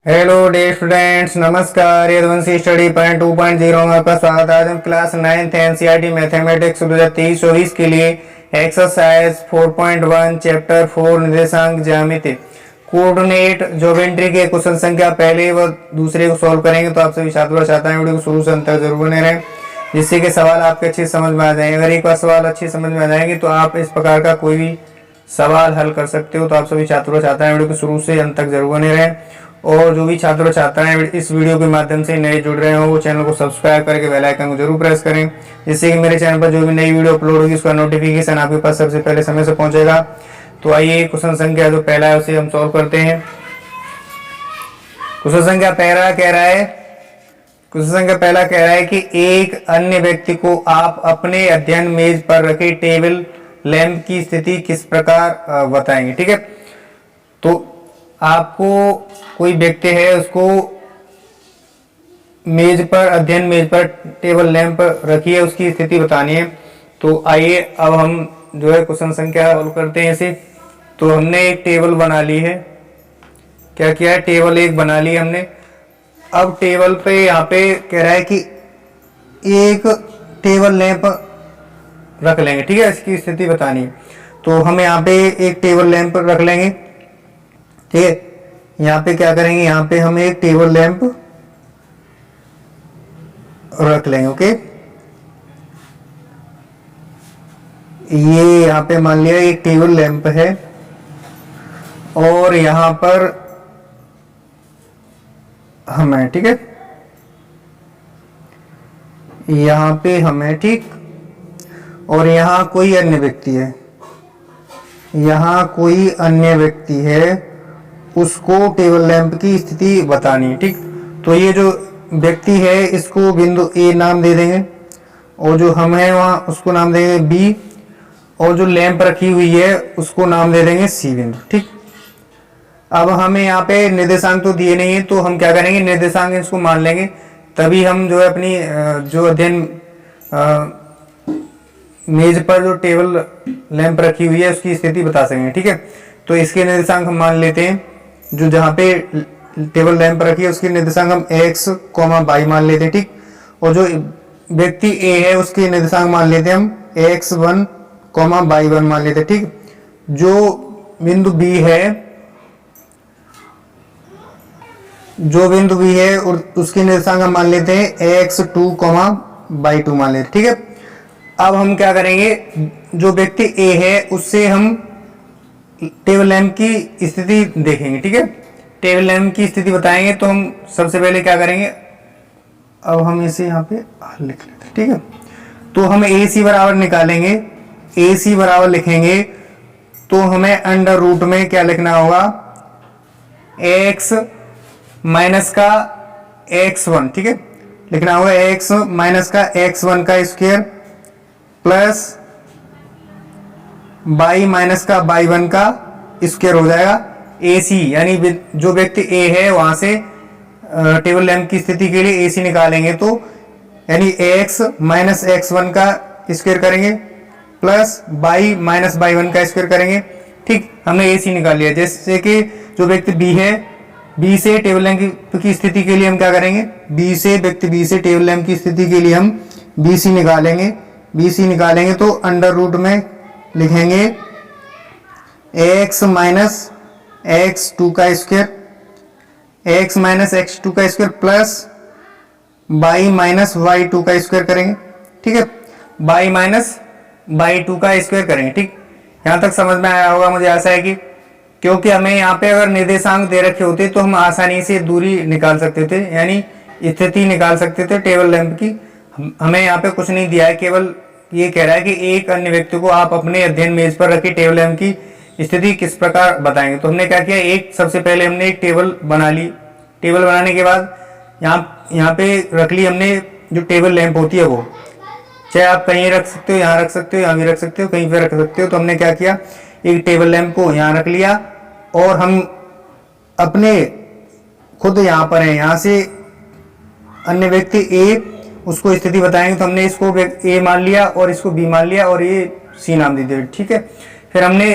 Hello dear students, नमस्कार। Yaduvanshi study point 2.0 में आपका स्वागत है। आज हम क्लास 9th एनसीईआरटी मैथमेटिक्स 2023-24 के लिए एक्सरसाइज 4.1 चैप्टर 4 निर्देशांक ज्यामिति कोऑर्डिनेट ज्योमेट्री के क्वेश्चन संख्या पहले व दूसरे को सॉल्व करेंगे। तो आप सभी छात्रों चाहता है वीडियो को शुरू से अंत तक जरूर बने रहें, जिससे कि सवाल आपके अच्छे समझ में आ जाएंगे। अगर एक बार सवाल अच्छे समझ में आ जाएंगे तो आप इस प्रकार का कोई भी सवाल हल कर सकते हो। तो आप सभी छात्रों चाहता है वीडियो को शुरू से अंत तक जरूर बने रहें, और जो भी छात्र चाहता है इस वीडियो के माध्यम से नए जुड़ रहे हो वो चैनल को सब्सक्राइब करके बेल आइकन को जरूर प्रेस करें, जिससे कि मेरे चैनल पर जो भी नई वीडियो अपलोड होगी उसका नोटिफिकेशन आपके पास सबसे पहले समय से पहुंचेगा। तो आइए क्वेश्चन संख्या जो पहला है उसे हम सॉल्व करते हैं। क्वेश्चन संख्या पहला कह रहा है कि एक अन्य व्यक्ति को आप अपने अध्ययन मेज पर रखे टेबल लैंप की स्थिति किस प्रकार बताएंगे। ठीक है, तो आपको कोई व्यक्ति है, उसको अध्ययन मेज पर टेबल लैंप रखी है, उसकी स्थिति बतानी है। तो आइए अब हम जो है क्वेश्चन संख्या सॉल्व करते हैं इसे। तो हमने एक टेबल बना ली है। क्या किया है, टेबल एक बना ली हमने। अब टेबल पे यहाँ पे कह रहा है कि एक टेबल लैंप रख लेंगे। ठीक है, इसकी स्थिति बतानी है। तो हम यहाँ पे एक टेबल लैंप रख लेंगे। ठीक है, यहाँ पे क्या करेंगे, यहाँ पे हम एक टेबल लैंप रख लेंगे। ओके, ये यहाँ पे मान लिया एक टेबल लैंप है, और यहाँ पर हम है। ठीक है, यहाँ पे हम है, ठीक, और यहाँ कोई अन्य व्यक्ति है, यहाँ कोई अन्य व्यक्ति है, उसको टेबल लैंप की स्थिति बतानी है। ठीक, तो ये जो व्यक्ति है इसको बिंदु ए नाम दे देंगे, और जो हम है वहां उसको नाम देंगे बी, और जो लैंप रखी हुई है उसको नाम दे देंगे सी बिंदु। ठीक, अब हमें यहाँ पे निर्देशांक तो दिए नहीं है, तो हम क्या करेंगे, निर्देशांक इसको मान लेंगे, तभी हम जो है अपनी जो अध्ययन मेज पर जो टेबल लैंप रखी हुई है उसकी स्थिति बता सकेंगे। ठीक है, तो इसके निर्देशांक हम मान लेते हैं। जो जहां पे टेबल लैंप रखी है उसके निर्देशांक हम x, y मान लेते हैं। ठीक, और जो व्यक्ति a है उसके निर्देशांक मान लेते हैं हम x1, y1 मान लेते हैं। ठीक, जो बिंदु b है उसके निर्देशांक हम मान लेते हैं x2, y2 मान लेते हैं। ठीक है, अब हम क्या करेंगे, जो व्यक्ति a है उससे हम टेबल लैंप की स्थिति देखेंगे। ठीक है, टेबल लैंप की स्थिति बताएंगे। तो हम सबसे पहले क्या करेंगे, अब हम इसे यहाँ पे लिख लेते हैं। ठीक है, तो हम AC बराबर निकालेंगे, AC बराबर लिखेंगे तो हमें अंडर रूट में क्या लिखना होगा, x माइनस का x1। ठीक है, लिखना होगा x माइनस का x1 का स्क्वायर प्लस y माइनस का y1 का स्क्वायर हो जाएगा। AC यानी जो व्यक्ति A है वहां से टेबल लैंप की स्थिति के लिए AC निकालेंगे, तो यानी x माइनस x1 का स्क्वायर करेंगे प्लस y माइनस y1 का स्क्वायर करेंगे। ठीक, हमने AC निकाल लिया। जैसे कि जो व्यक्ति B है, B से टेबल लैंप की स्थिति के लिए हम क्या करेंगे, व्यक्ति B से टेबल लैंप की स्थिति के लिए हम BC निकालेंगे। तो अंडर रूट में लिखेंगे x माइनस x2 का स्क्वायर, x माइनस x2 का square plus y minus y2 का स्क्वायर करेंगे। ठीक है, y माइनस y2 का स्क्वायर करेंगे। ठीक, यहाँ तक समझ में आया होगा, मुझे आशा है कि, क्योंकि हमें यहाँ पे अगर निर्देशांक दे रखे होते तो हम आसानी से दूरी निकाल सकते थे, यानी स्थिति निकाल सकते थे टेबल लैंप की। हमें यहाँ पे कुछ नहीं दिया है, केवल ये कह रहा है कि एक अन्य व्यक्ति को आप अपने अध्ययन मेज पर रखी टेबल लैंप की स्थिति किस प्रकार बताएंगे। तो हमने क्या किया, सबसे पहले हमने एक टेबल बना ली। टेबल बनाने के बाद यहाँ पे रख ली हमने जो टेबल लैंप होती है वो, चाहे आप कहीं रख सकते हो, यहाँ रख सकते हो, यहाँ भी रख सकते हो, कहीं पे रख सकते हो। तो हमने क्या किया, एक टेबल लैंप को यहाँ रख लिया, और हम अपने खुद यहाँ पर है, यहाँ से अन्य व्यक्ति A उसको स्थिति बताएंगे। तो हमने इसको A मान लिया और इसको B मान लिया और ये C नाम दे दिया। ठीक है, फिर हमने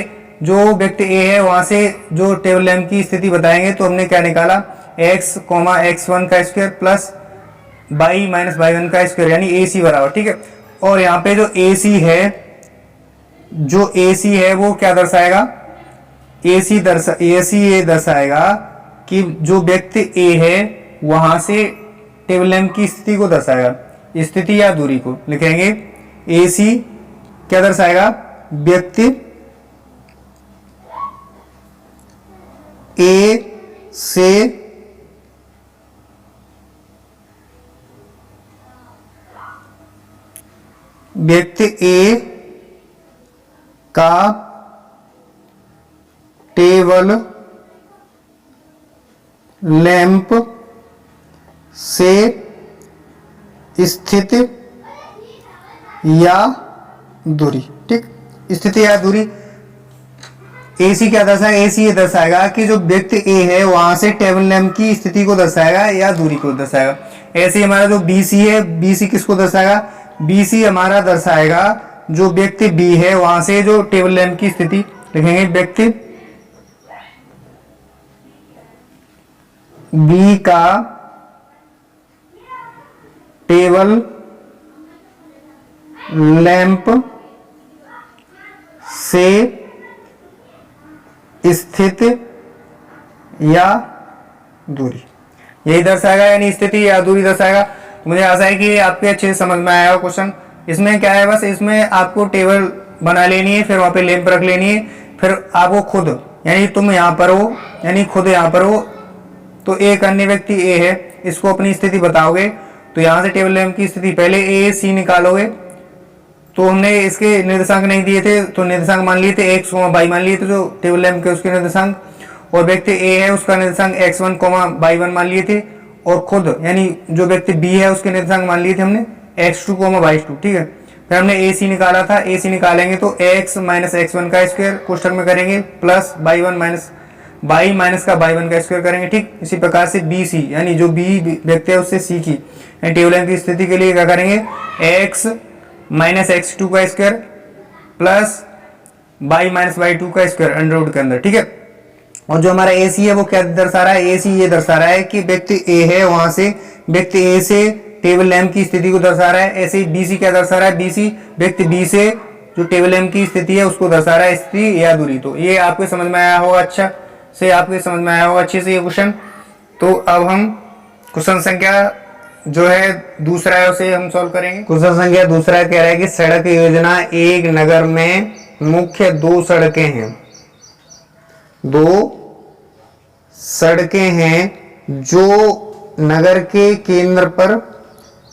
जो व्यक्ति A है वहां से जो टेबल लैंप की स्थिति बताएंगे, तो हमने क्या निकाला, x कॉमा x1 का square plus y minus y1 का स्क्वायर यानी AC बराबर, ठीक है। और यहाँ पे जो AC है वो क्या दर्शाएगा, AC ये दर्शाएगा कि जो व्यक्ति A है वहां से टेबल लैंप की स्थिति को दर्शाएगा, स्थिति या दूरी को लिखेंगे। AC क्या दर्शाएगा, व्यक्ति A से A का टेबल लैंप से स्थिति या दूरी, ठीक। स्थिति या दूरी AC क्या दर्शाएगा, AC ये दर्शाएगा कि जो व्यक्ति A है वहां से टेबल लैंप की स्थिति को दर्शाएगा या दूरी को दर्शाएगा। ऐसे हमारा जो BC है, BC किसको दर्शाएगा, BC हमारा दर्शाएगा जो व्यक्ति B है वहां से जो टेबल लैंप की स्थिति लिखेंगे। व्यक्ति B का टेबल लैंप से स्थिति या दूरी, यही दर्शाएगा यानी स्थिति या दूरी दर्शाएगा। मुझे आशा है कि आपके अच्छे से समझ में आया हो क्वेश्चन। इसमें क्या है, बस इसमें आपको टेबल बना लेनी है, फिर वहां पे लैंप रख लेनी है, फिर आपको खुद यानी तुम यहाँ पर हो यानी खुद यहाँ पर हो तो एक अन्य व्यक्ति A है, इसको अपनी स्थिति बताओगे तो यहाँ से टेबल लैंप की स्थिति पहले AC निकालोगे। तो हमने इसके निर्देशांक नहीं दिए थे तो निर्देशांक मान लिए थे x, y मान लिए थे जो टेबल लैंप के उसके निर्देशांक, और व्यक्ति A है उसका निर्देशांक x1, y1 मान लिए थे, और खुद यानी जो व्यक्ति B है उसके निर्देशांक मान लिए थे हमने x2, y2, ठीक है। फिर हमने AC निकाला था, AC निकालेंगे तो x माइनस x1 का स्क्वायर कोष्ठक में करेंगे plus y1 minus y minus का y1 का स्क्वायर करेंगे, ठीक। इसी प्रकार से BC यानी जो B व्यक्ति है उससे C की टेबल लैंप की स्थिति के लिए क्या करेंगे, x माइनस x2 का square plus y minus y2 का स्क्वायर अंडर रूट के अंदर, ठीक है। और जो हमारा AC है वो क्या दर्शा रहा है, AC ये दर्शा रहा है कि व्यक्ति A है वहां से व्यक्ति A से टेबल लैंप की स्थिति को दर्शा रहा है। ऐसे ही BC क्या दर्शा रहा है, BC व्यक्ति B से जो टेबल लैंप की स्थिति है उसको दर्शा रहा है, स्थिति या दूरी। तो ये आपके समझ में आया होगा, अच्छे से ये क्वेश्चन। तो अब हम क्वेश्चन संख्या जो है दूसरा है उसे हम सॉल्व करेंगे। क्वेश्चन संख्या दूसरा कह रहा है कि सड़क योजना एक नगर में मुख्य दो सड़कें हैं जो नगर के केंद्र पर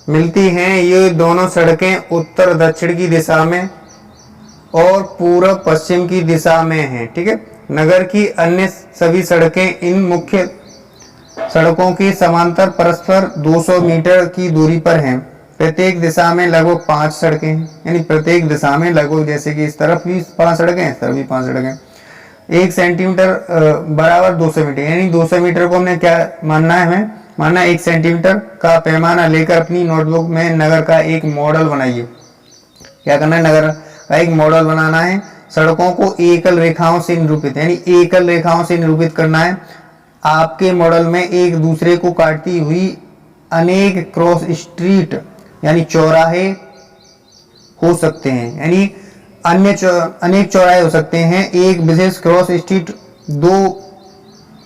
मिलती हैं। ये दोनों सड़कें उत्तर दक्षिण की दिशा में और पूर्व पश्चिम की दिशा में हैं, ठीक है। नगर की अन्य सभी सड़कें इन मुख्य सड़कों की समांतर परस्पर 200 मीटर की दूरी पर हैं। प्रत्येक दिशा में लगभग 5 सड़कें हैं, यानी प्रत्येक दिशा में लगभग, जैसे कि इस तरफ भी 5 सड़कें हैं, इस तरफ भी 5 सड़कें। 1 सेंटीमीटर बराबर 200 मीटर, यानी 200 मीटर को हमने क्या मानना है, हमें मानना 1 सेंटीमीटर का पैमाना लेकर अपनी नोटबुक में नगर का एक मॉडल बनाइए। क्या करना है, नगर का एक मॉडल बनाना है। सड़कों को एकल रेखाओं से निरूपित, यानी एकल रेखाओं से निरूपित करना है। आपके मॉडल में एक दूसरे को काटती हुई अनेक क्रॉस स्ट्रीट यानी चौराहे हो सकते हैं, यानी अनेक चौराहे हो सकते हैं। एक विशेष क्रॉस स्ट्रीट 2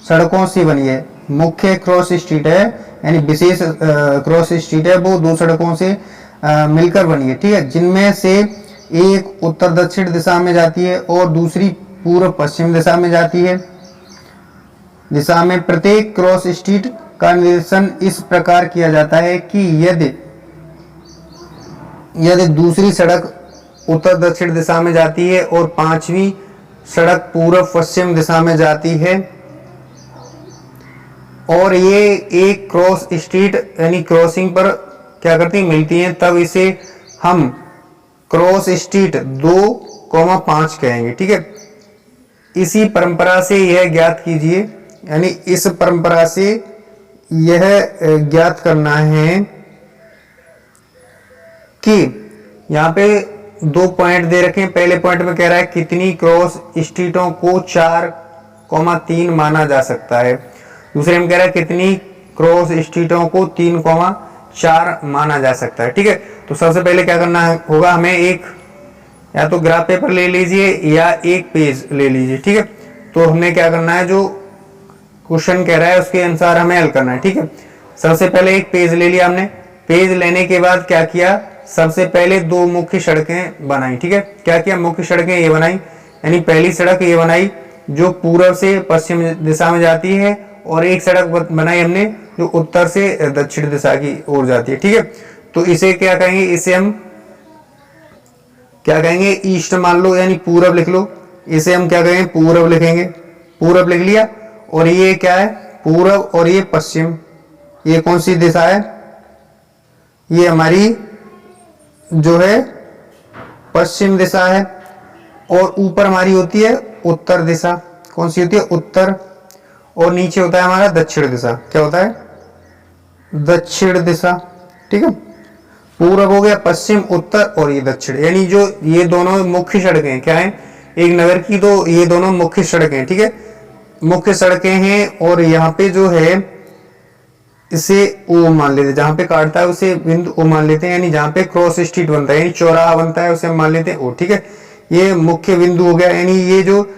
सड़कों से बनी है। मुख्य क्रॉस स्ट्रीट है, यानी विशेष क्रॉस स्ट्रीट है, वो 2 सड़कों से मिलकर बनी है, ठीक है। जिनमें से एक उत्तर दक्षिण दिशा में जाती है और दूसरी पूर्व पश्चिम दिशा में जाती है। दिशा में प्रत्येक क्रॉस स्ट्रीट का निर्देशन इस प्रकार किया जाता है कि यदि दूसरी सड़क उत्तर दक्षिण दिशा में जाती है और 5वीं सड़क पूर्व पश्चिम दिशा में जाती है और ये एक क्रॉस स्ट्रीट यानी क्रॉसिंग पर क्या करती है, मिलती हैं, तब इसे हम क्रॉस स्ट्रीट 2,5 कहेंगे, ठीक है। इसी परंपरा से यह ज्ञात कीजिए, यानी इस परंपरा से यह ज्ञात करना है कि यहाँ पे 2 पॉइंट दे रखे हैं। पहले पॉइंट में कह रहा है कितनी क्रॉस स्ट्रीटों को 4,3 माना जा सकता है। दूसरे में कह रहा है कितनी क्रॉस स्ट्रीटों को 3,4 माना जा सकता है। ठीक है, तो सबसे पहले क्या करना होगा, हमें एक या तो ग्राफ पेपर ले लीजिए या एक पेज ले लीजिए। ठीक है, तो हमने क्या करना है, जो क्वेश्चन कह रहा है उसके अनुसार हमें हल करना है। ठीक है, सबसे पहले एक पेज ले लिया हमने। पेज लेने के बाद क्या किया, सबसे पहले दो मुख्य सड़कें बनाई। ठीक है, क्या किया, मुख्य सड़कें ये बनाई, यानी पहली सड़क ये बनाई जो पूर्व से पश्चिम दिशा में जाती है, और एक सड़क बनाई हमने जो उत्तर से दक्षिण दिशा की ओर जाती है। ठीक है, तो इसे क्या कहेंगे, इसे हम क्या कहेंगे, ईस्ट मान लो, यानी पूरब लिख लो। इसे हम क्या कहेंगे, पूरब लिखेंगे। पूरब लिख लिया। और ये क्या है, पूरब, और ये पश्चिम। ये कौन सी दिशा है, ये हमारी जो है पश्चिम दिशा है। और ऊपर हमारी होती है उत्तर दिशा। कौन सी होती है, उत्तर। और नीचे होता है हमारा दक्षिण दिशा। क्या होता है, दक्षिण दिशा। ठीक है, पूरब हो गया, पश्चिम, उत्तर, और ये दक्षिण, यानी जो ये दोनों मुख्य सड़कें क्या हैं एक नगर की, तो ये दोनों मुख्य सड़कें। ठीक है, मुख्य सड़कें हैं। और यहाँ पे जो है इसे ओ मान लेते हैं, जहां पे काटता है उसे बिंदु ओ मान लेते हैं, यानी जहां पे क्रॉस स्ट्रीट बनता है, यानी चौराहा बनता है, उसे हम मान लेते हैं ओ। ठीक है, ये मुख्य बिंदु हो गया, यानी ये जो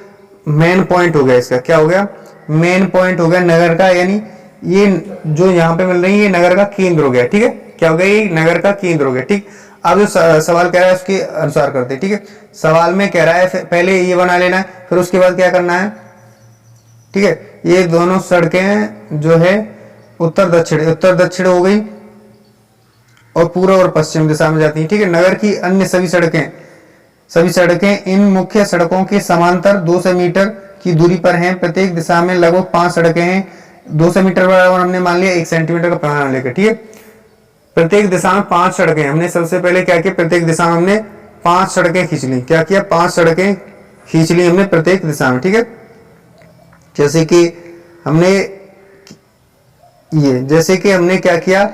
मेन पॉइंट हो गया, इसका क्या हो गया, मेन पॉइंट हो गया नगर का, यानी ये जो यहाँ पे मिल रही है ये नगर का केंद्र हो गया। ठीक है, क्या हो गया, ये नगर का केंद्र हो गया। ठीक, अब जो सवाल कह रहा है उसके अनुसार करते हैं। ठीक है, सवाल में कह रहा है पहले ये बना लेना है, फिर उसके बाद क्या करना है। ठीक है, ये दोनों सड़कें जो है उत्तर दक्षिण हो गई, और पूर्व और पश्चिम दिशा में जाती हैं। ठीक है, नगर की अन्य सभी सड़कें इन मुख्य सड़कों के समांतर 200 मीटर की दूरी पर हैं। प्रत्येक दिशा में लगभग 5 सड़कें हैं। 200 मीटर बराबर हमने मान लिया 1 सेंटीमीटर का पैमाना लेकर। ठीक है, प्रत्येक दिशा में 5 सड़कें, हमने सबसे पहले क्या किया, प्रत्येक दिशा में हमने 5 सड़कें खींच ली। क्या किया, 5 सड़कें खींच ली हमने प्रत्येक दिशा में। ठीक है, जैसे कि हमने क्या किया,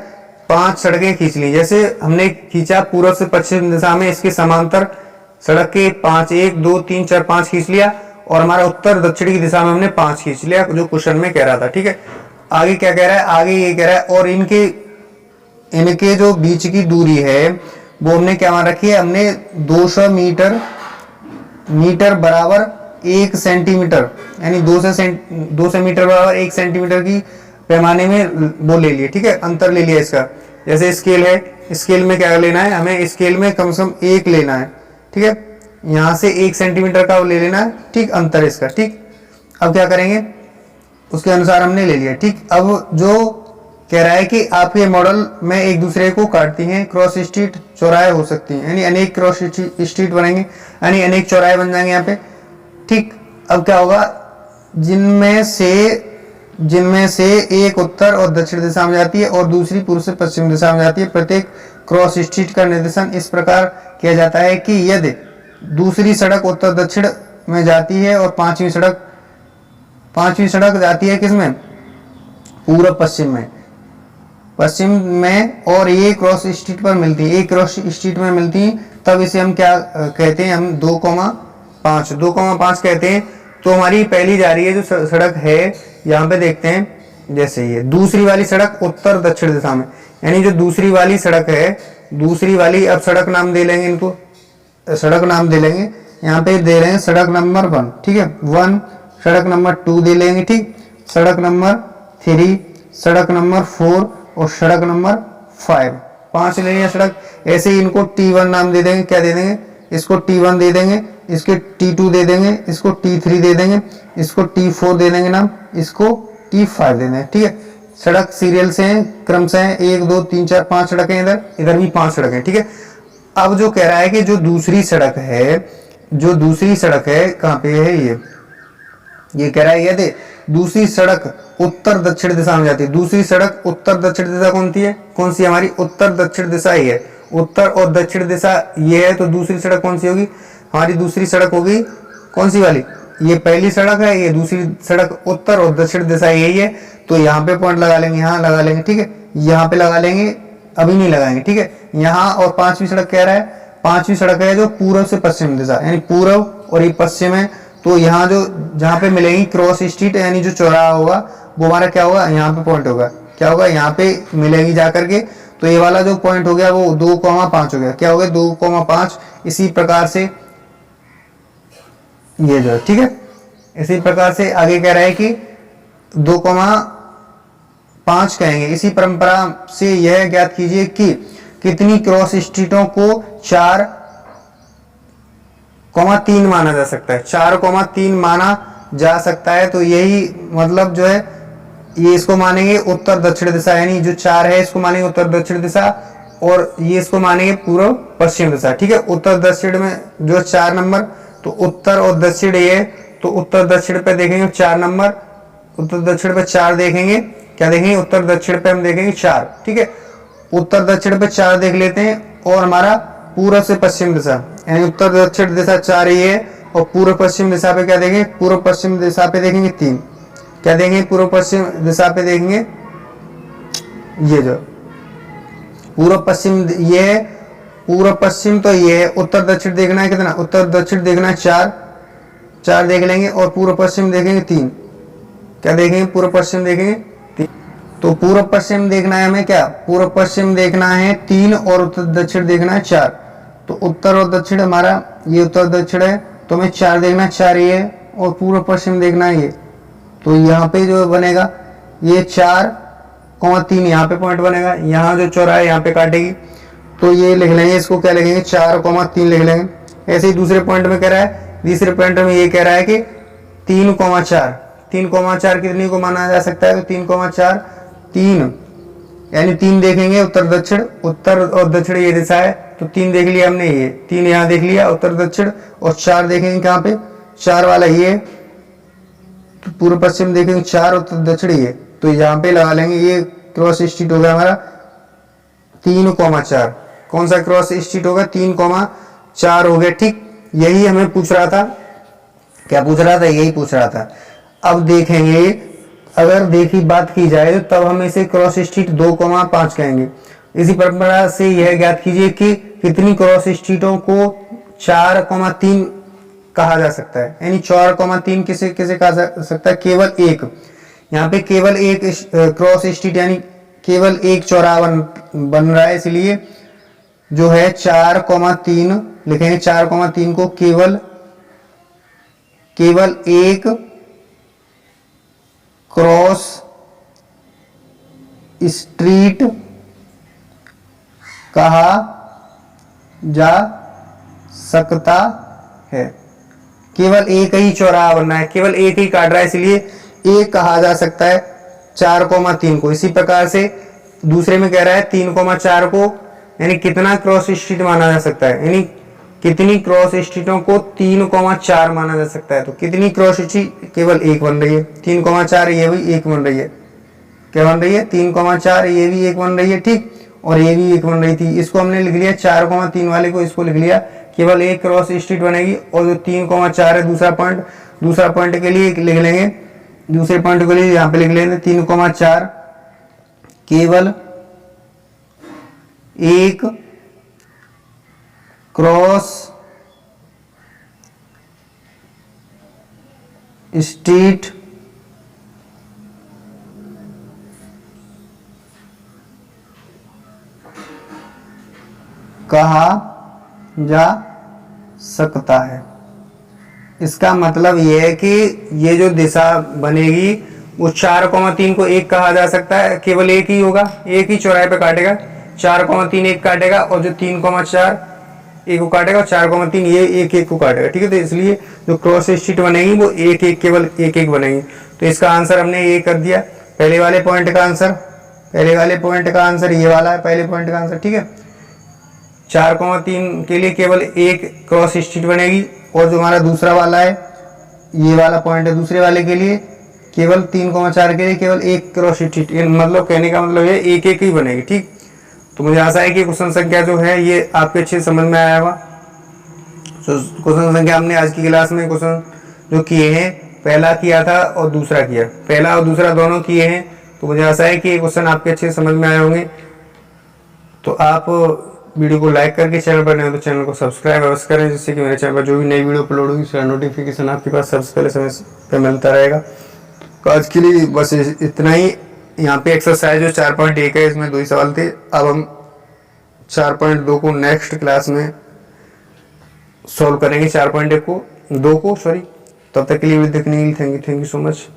5 सड़कें खींच ली। जैसे हमने खींचा पूर्व से पश्चिम दिशा में इसके समांतर सड़क के 5, 1 2 3 4 5 खींच लिया, और हमारा उत्तर दक्षिण की दिशा में हमने 5 खींच लिया, जो क्वेश्चन में कह रहा था। ठीक है, आगे क्या कह रहा है, आगे ये कह रहा है और इनके जो बीच की दूरी है वो हमने क्या मान रखी है, हमने 200 मीटर बराबर 1 सेंटीमीटर, यानी 200 मीटर बराबर 1 सेंटीमीटर की पैमाने में वो ले लिए। ठीक है, अंतर ले लिया इसका। जैसे स्केल है, स्केल में क्या लेना है, हमें स्केल में कम से कम 1 लेना है। ठीक है, यहां से 1 सेंटीमीटर का वो ले लेना है। ठीक, अंतर इसका। ठीक, अब क्या करेंगे, उसके अनुसार हमने ले लिया। ठीक, अब जो कह रहा है कि आपके मॉडल में एक दूसरे को काटती हैं, क्रॉस स्ट्रीट चौराहे हो सकती हैं, यानी अनेक क्रॉस स्ट्रीट बनेंगे, यानी अनेक चौराहे बन जाएंगे यहाँ पे। ठीक, अब क्या होगा, जिनमें से एक उत्तर और दक्षिण दिशा में जाती है और दूसरी पूर्व से पश्चिम दिशा में जाती है। प्रत्येक क्रॉस स्ट्रीट का निर्देशन इस प्रकार किया जाता है कि यदि दूसरी सड़क उत्तर दक्षिण में जाती है और पांचवी सड़क जाती है किसमें, पूर्व पश्चिम में, और ये क्रॉस स्ट्रीट पर मिलती है, एक क्रॉस स्ट्रीट में मिलती है, तब इसे हम क्या कहते हैं, हम 2,5 कहते हैं। तो हमारी पहली जा रही है जो सड़क है, यहाँ पे देखते हैं, जैसे ये दूसरी वाली सड़क उत्तर दक्षिण दिशा में, यानी जो दूसरी वाली सड़क है, दूसरी वाली, अब सड़क नाम दे लेंगे, इनको सड़क नाम दे लेंगे। यहाँ पे दे रहे हैं सड़क नंबर 1। ठीक है, 1, सड़क नंबर 2 दे लेंगे। ठीक, सड़क नंबर 3, सड़क नंबर 4 और सड़क नंबर 5, 5 ले लिया सड़क। ऐसे ही इनको T1 नाम दे देंगे। क्या दे देंगे, इसको T1 दे देंगे, इसके T2 दे देंगे, इसको T3 दे देंगे, इसको T4 दे देंगे नाम, इसको T5 दे देंगे। ठीक है, सड़क सीरियल से हैं, क्रम से हैं, 1 2 3 4 5 सड़कें, इधर भी 5 सड़कें। ठीक है, अब जो कह रहा है कि जो दूसरी सड़क है कहाँ पे है, ये कह रहा है यदि दूसरी सड़क उत्तर दक्षिण दिशा में जाती है। दूसरी सड़क उत्तर दक्षिण दिशा कौन सी हमारी उत्तर दक्षिण दिशा ही है, उत्तर और दक्षिण दिशा ये है, तो दूसरी सड़क कौन सी होगी, हमारी दूसरी सड़क होगी कौन सी वाली, ये पहली सड़क है, ये दूसरी सड़क उत्तर और दक्षिण दिशा यही है। तो यहाँ पे पॉइंट लगा लेंगे, यहाँ लगा लेंगे। ठीक है, यहाँ पे लगा लेंगे, अभी नहीं लगाएंगे। ठीक है, यहाँ, और 5वीं सड़क कह रहा है, 5वीं सड़क है जो पूर्व से पश्चिम दिशा, यानी पूर्व और ये पश्चिम है। तो यहाँ जहाँ पे मिलेगी क्रॉस स्ट्रीट, यानी जो चौराहा होगा वो हमारा क्या होगा, यहाँ पे पॉइंट होगा, क्या होगा, यहाँ पे मिलेगी जा करके। तो ये वाला जो पॉइंट हो गया वो 2,5 हो गया, क्या हो गया 2,5। इसी प्रकार से ये जो, ठीक है, इसी प्रकार से आगे कह रहा है कि 2,5 कहेंगे। इसी परंपरा से यह ज्ञात कीजिए कि कितनी क्रॉस स्ट्रीटों को 4,3 माना जा सकता है। 4,3 माना जा सकता है। तो यही मतलब जो है ये इसको मानेंगे उत्तर दक्षिण दिशा, यानी जो 4 है इसको मानेंगे उत्तर दक्षिण दिशा, और ये इसको मानेंगे पूर्व पश्चिम दिशा, ठीक है। उत्तर दक्षिण में जो 4 नंबर, तो उत्तर और दक्षिण ये, तो उत्तर दक्षिण पे देखेंगे 4 नंबर, उत्तर दक्षिण पे 4 देखेंगे, क्या देखेंगे, उत्तर दक्षिण पे हम देखेंगे 4, ठीक है। उत्तर दक्षिण पे 4 देख लेते हैं, और हमारा पूर्व से पश्चिम दिशा, यानी उत्तर दक्षिण दिशा 4 ही है, और पूर्व पश्चिम दिशा पे क्या देखेंगे, पूर्व पश्चिम दिशा पे देखेंगे 3, क्या देखेंगे, पूर्व पश्चिम दिशा पे देखेंगे, ये जो पूर्व पश्चिम ये है, पूर्व पश्चिम तो ये है। उत्तर दक्षिण देखना है कितना, उत्तर दक्षिण देखना है 4 देख लेंगे, और पूर्व पश्चिम देखेंगे 3, क्या देखेंगे, पूर्व पश्चिम देखेंगे 3। तो पूर्व पश्चिम देखना है हमें, क्या, पूर्व पश्चिम देखना है 3, और उत्तर दक्षिण देखना है 4। तो उत्तर और दक्षिण हमारा ये उत्तर दक्षिण है, तो हमें 4 देखना है, 4 ये है, और पूर्व पश्चिम देखना है ये। तो यहाँ पे जो बनेगा ये 4,3 यहाँ पे पॉइंट बनेगा, यहाँ जो चौराहा है यहाँ पे काटेगी, तो ये लिख लेंगे, इसको क्या लिखेंगे, 4,3 लिख लेंगे। ऐसे ही दूसरे पॉइंट में कह रहा है, तीसरे पॉइंट में ये कह रहा है कि 3,4, 3,4 कितनी को माना जा सकता है, तो 3,4 3, यानी 3 देखेंगे उत्तर दक्षिण, उत्तर और दक्षिण ये दिशा है, तो 3 देख लिया हमने, ये 3 यहाँ देख लिया उत्तर दक्षिण, और 4 देखेंगे कहाँ पे, 4 वाला ये, तो पूर्व पश्चिम देखेंगे 4, उत्तर दक्षिण ये, तो यहाँ पे लगा लेंगे, ये क्रॉस स्ट्रीट हो गया हमारा 3,4। कौन सा क्रॉस स्ट्रीट होगा, 3,4 हो गया, ठीक। यही हमें पूछ रहा था, क्या पूछ रहा था, यही पूछ रहा था। अब देखेंगे, अगर देखी बात की जाए तो तब हम इसे क्रॉस स्ट्रीट 2,5 कहेंगे। इसी परंपरा से यह ज्ञात कीजिए कि कितनी क्रॉस स्ट्रीटों को 4,3 कहा जा सकता है, यानी 4,3 किसे किसे कहा जा सकता है, केवल एक, यहाँ पे केवल एक क्रॉस स्ट्रीट, यानी केवल एक चौराहा बन रहा है, इसलिए जो है 4,3 लिखेंगे। 4,3 को केवल एक क्रॉस स्ट्रीट कहा जा सकता है। केवल एक ही चौराहा बनना है, केवल एक ही काट रहा है, इसलिए एक कहा जा सकता है 4,3 को। इसी प्रकार से दूसरे में कह रहा है 3,4 को, यानी कितना क्रॉस स्ट्रीट माना जा सकता है, यानी कितनी क्रॉस स्ट्रीटों को 3,4 माना जा सकता है। तो कितनी क्रॉस स्ट्रीट, केवल एक बन रही है, 3,4 ये भी एक बन रही है, क्या बन रही है, 3,4 ये भी एक बन रही है, ठीक, और ये भी एक बन रही थी। इसको हमने लिख लिया 4,3 वाले को, इसको लिख लिया, केवल एक क्रॉस स्ट्रीट बनेगी। और जो 3,4 है दूसरा पॉइंट के लिए लिख लेंगे, दूसरे पॉइंट के लिए यहाँ पे लिख लेंगे 3,4 केवल एक क्रॉस स्ट्रीट कहा जा सकता है। इसका मतलब यह है कि ये जो दिशा बनेगी वो 4,3 को एक कहा जा सकता है, केवल एक ही होगा, एक ही चौराहे पे काटेगा, 4,3 एक काटेगा, और जो 3,4 एक को काटेगा, और 4,3 ये एक को काटेगा, ठीक है। तो इसलिए जो क्रॉस स्ट्रीट बनेगी वो केवल एक बनेगी। तो इसका आंसर हमने ये कर दिया, पहले वाले पॉइंट का आंसर ये वाला है, पहले पॉइंट का आंसर, ठीक है। 4,3 के लिए केवल एक क्रॉस स्ट्रीट बनेगी, और जो हमारा दूसरा वाला है ये वाला पॉइंट है, दूसरे वाले के लिए केवल 3,4 के लिए केवल एक क्रॉस स्ट्रीट, मतलब कहने का मतलब ये एक ही बनेगी, ठीक। तो मुझे आशा है कि क्वेश्चन संख्या जो है ये आपके अच्छे समझ में आया होगा। तो क्वेश्चन संख्या हमने आज की क्लास में क्वेश्चन जो किए हैं, पहला किया था और दूसरा किया, पहला और दूसरा दोनों किए हैं। तो मुझे आशा है कि ये क्वेश्चन आपके अच्छे समझ में आए होंगे। तो आप वीडियो को लाइक करके चैनल पर नए हो तो चैनल को सब्सक्राइब अवश्य करें, जिससे कि मेरे चैनल पर जो भी नई वीडियो अपलोड होगी उसका नोटिफिकेशन आपके पास सबसे पहले समय पे मिलता रहेगा। तो आज के लिए बस इतना ही। यहाँ पे एक्सरसाइज जो 4.1 है इसमें 2 ही सवाल थे। अब हम 4.2 को नेक्स्ट क्लास में सॉल्व करेंगे, 4.1 को 2 को सॉरी। तब तक के लिए वीडियो देखने के लिए थैंक यू सो मच।